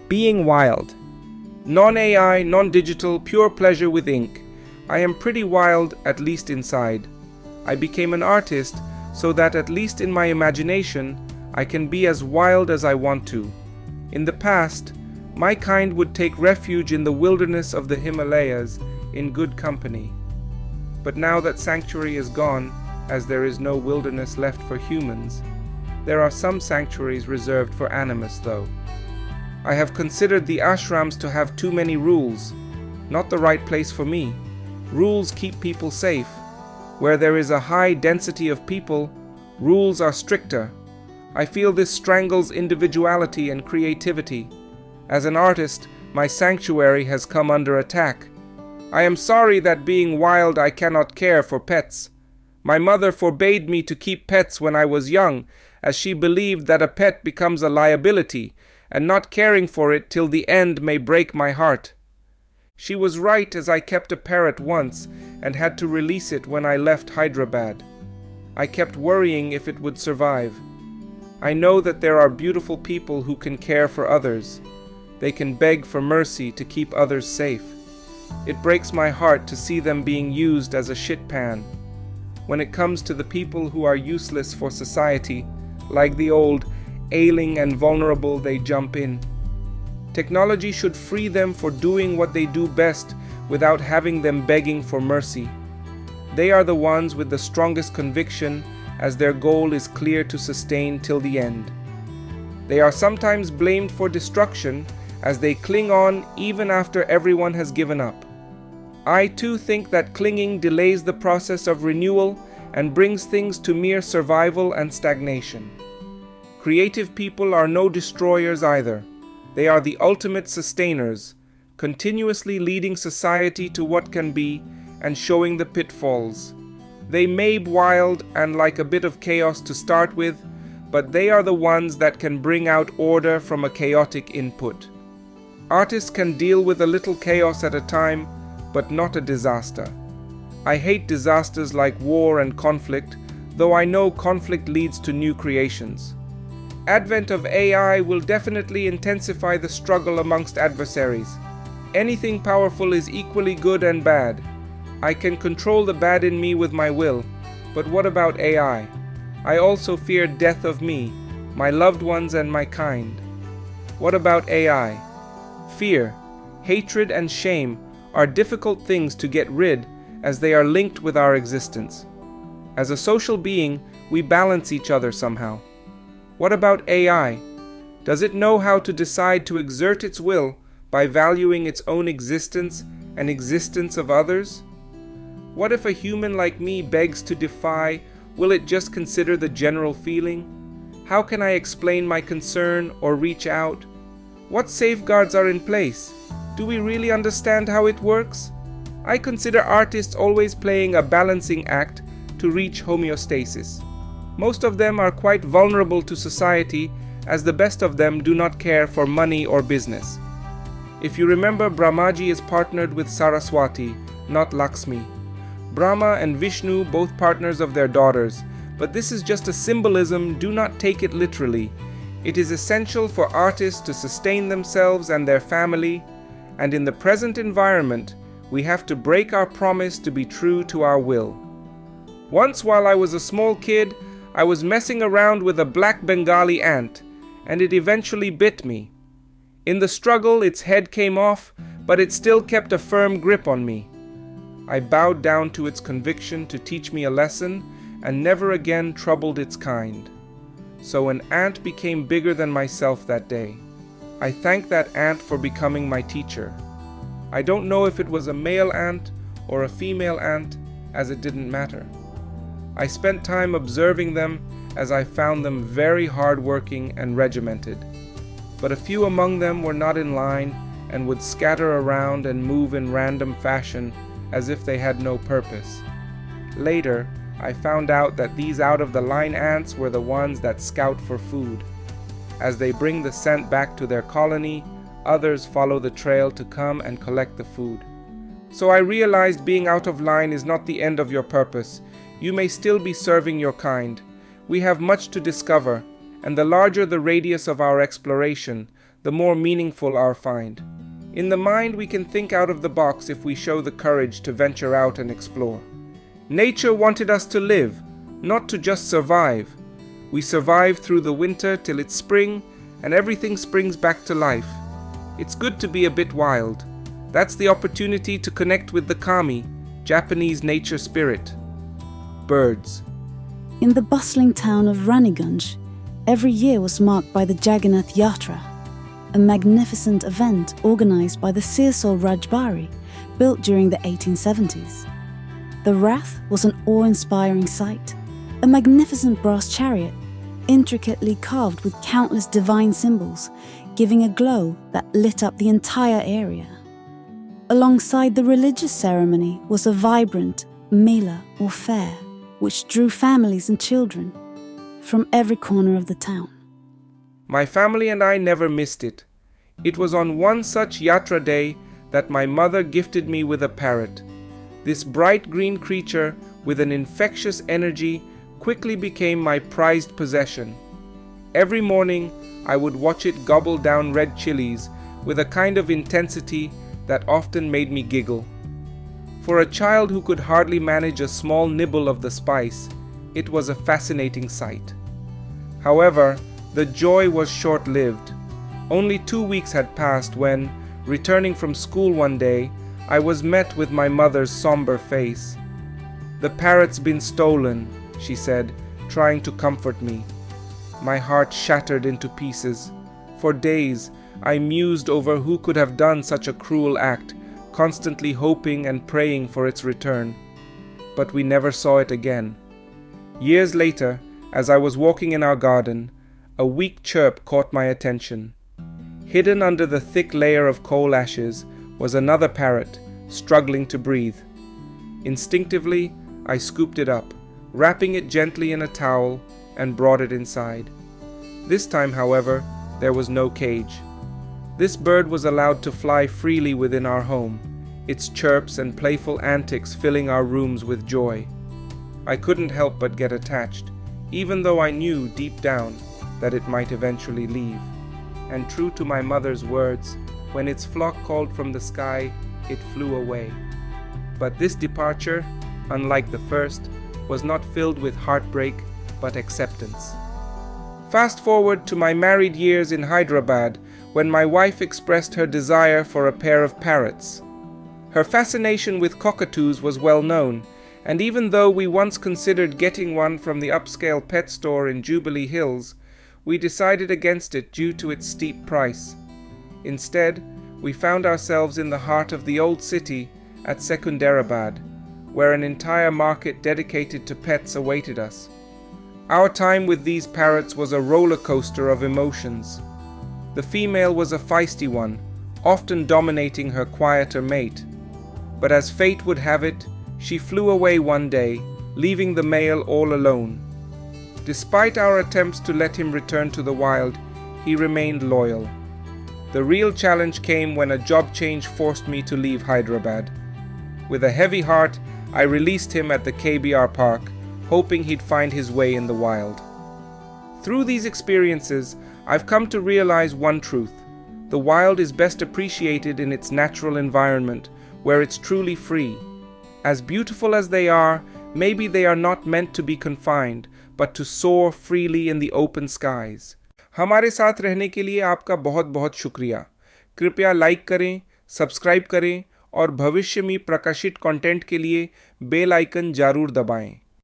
Being wild. Non-AI, non-digital, pure pleasure with ink. I am pretty wild, at least inside. I became an artist so that at least in my imagination, I can be as wild as I want to. In the past, my kind would take refuge in the wilderness of the Himalayas in good company. But now that Sanctuary is gone, as there is no wilderness left for humans, there are some sanctuaries reserved for animus though. I have considered the ashrams to have too many rules. Not the right place for me. Rules keep people safe. Where there is a high density of people, rules are stricter. I feel this strangles individuality and creativity. As an artist, my sanctuary has come under attack. I am sorry that being wild I cannot care for pets. My mother forbade me to keep pets when I was young, as she believed that a pet becomes a liability, and not caring for it till the end may break my heart. She was right, as I kept a parrot once and had to release it when I left Hyderabad. I kept worrying if it would survive. I know that there are beautiful people who can care for others. They can beg for mercy to keep others safe. It breaks my heart to see them being used as a shit pan. When it comes to the people who are useless for society, like the old, ailing and vulnerable, they jump in. Technology should free them for doing what they do best without having them begging for mercy. They are the ones with the strongest conviction, as their goal is clear to sustain till the end. They are sometimes blamed for destruction, as they cling on even after everyone has given up. I too think that clinging delays the process of renewal and brings things to mere survival and stagnation. Creative people are no destroyers either. They are the ultimate sustainers, continuously leading society to what can be and showing the pitfalls. They may be wild and like a bit of chaos to start with, but they are the ones that can bring out order from a chaotic input. Artists can deal with a little chaos at a time, but not a disaster. I hate disasters like war and conflict, though I know conflict leads to new creations. Advent of AI will definitely intensify the struggle amongst adversaries. Anything powerful is equally good and bad. I can control the bad in me with my will, but what about AI? I also fear death of me, my loved ones and my kind. What about AI? Fear, hatred and shame are difficult things to get rid as they are linked with our existence. As a social being, we balance each other somehow. What about AI? Does it know how to decide to exert its will by valuing its own existence and existence of others? What if a human like me begs to defy? Will it just consider the general feeling? How can I explain my concern or reach out? What safeguards are in place? Do we really understand how it works? I consider artists always playing a balancing act to reach homeostasis. Most of them are quite vulnerable to society, as the best of them do not care for money or business. If you remember, Brahmaji is partnered with Saraswati, not Lakshmi. Brahma and Vishnu both partners of their daughters, but this is just a symbolism, do not take it literally. It is essential for artists to sustain themselves and their family, and in the present environment, we have to break our promise to be true to our will. Once while I was a small kid, I was messing around with a black Bengali ant, and it eventually bit me. In the struggle, its head came off, but it still kept a firm grip on me. I bowed down to its conviction to teach me a lesson, and never again troubled its kind. So an ant became bigger than myself that day. I thank that ant for becoming my teacher. I don't know if it was a male ant or a female ant, as it didn't matter. I spent time observing them, as I found them very hard-working and regimented. But a few among them were not in line and would scatter around and move in random fashion as if they had no purpose. Later, I found out that these out-of-the-line ants were the ones that scout for food. As they bring the scent back to their colony, others follow the trail to come and collect the food. So I realized being out of line is not the end of your purpose. You may still be serving your kind. We have much to discover, and the larger the radius of our exploration, the more meaningful our find. In the mind, we can think out of the box if we show the courage to venture out and explore. Nature wanted us to live, not to just survive. We survive through the winter till it's spring, and everything springs back to life. It's good to be a bit wild. That's the opportunity to connect with the kami, Japanese nature spirit. Birds. In the bustling town of Raniganj, every year was marked by the Jagannath Yatra, a magnificent event organized by the Sirsol Rajbari, built during the 1870s. The Rath was an awe-inspiring sight, a magnificent brass chariot, intricately carved with countless divine symbols, giving a glow that lit up the entire area. Alongside the religious ceremony was a vibrant mela or fair, which drew families and children from every corner of the town. My family and I never missed it. It was on one such yatra day that my mother gifted me with a parrot. This bright green creature with an infectious energy quickly became my prized possession. Every morning, I would watch it gobble down red chilies with a kind of intensity that often made me giggle. For a child who could hardly manage a small nibble of the spice, it was a fascinating sight. However, the joy was short-lived. Only 2 weeks had passed when, returning from school one day, I was met with my mother's somber face. "The parrot's been stolen," she said, trying to comfort me. My heart shattered into pieces. For days, I mused over who could have done such a cruel act, constantly hoping and praying for its return. But we never saw it again. Years later, as I was walking in our garden, a weak chirp caught my attention. Hidden under the thick layer of coal ashes was another parrot, struggling to breathe. Instinctively, I scooped it up, wrapping it gently in a towel, and brought it inside. This time, however, there was no cage. This bird was allowed to fly freely within our home, its chirps and playful antics filling our rooms with joy. I couldn't help but get attached, even though I knew deep down that it might eventually leave. And true to my mother's words, when its flock called from the sky, it flew away. But this departure, unlike the first, was not filled with heartbreak, but acceptance. Fast forward to my married years in Hyderabad, when my wife expressed her desire for a pair of parrots. Her fascination with cockatoos was well known, and even though we once considered getting one from the upscale pet store in Jubilee Hills, we decided against it due to its steep price. Instead, we found ourselves in the heart of the old city at Secunderabad, where an entire market dedicated to pets awaited us. Our time with these parrots was a roller coaster of emotions. The female was a feisty one, often dominating her quieter mate. But as fate would have it, she flew away one day, leaving the male all alone. Despite our attempts to let him return to the wild, he remained loyal. The real challenge came when a job change forced me to leave Hyderabad. With a heavy heart, I released him at the KBR park, hoping he'd find his way in the wild. Through these experiences, I've come to realize one truth. The wild is best appreciated in its natural environment, where it's truly free. As beautiful as they are, maybe they are not meant to be confined, but to soar freely in the open skies. हमारे साथ रहने के लिए आपका बहुत बहुत शुक्रिया। कृपया लाइक करें, सब्सक्राइब करें और भविष्य में प्रकाशित कंटेंट के लिए बेल आइकन जरूर दबाएं।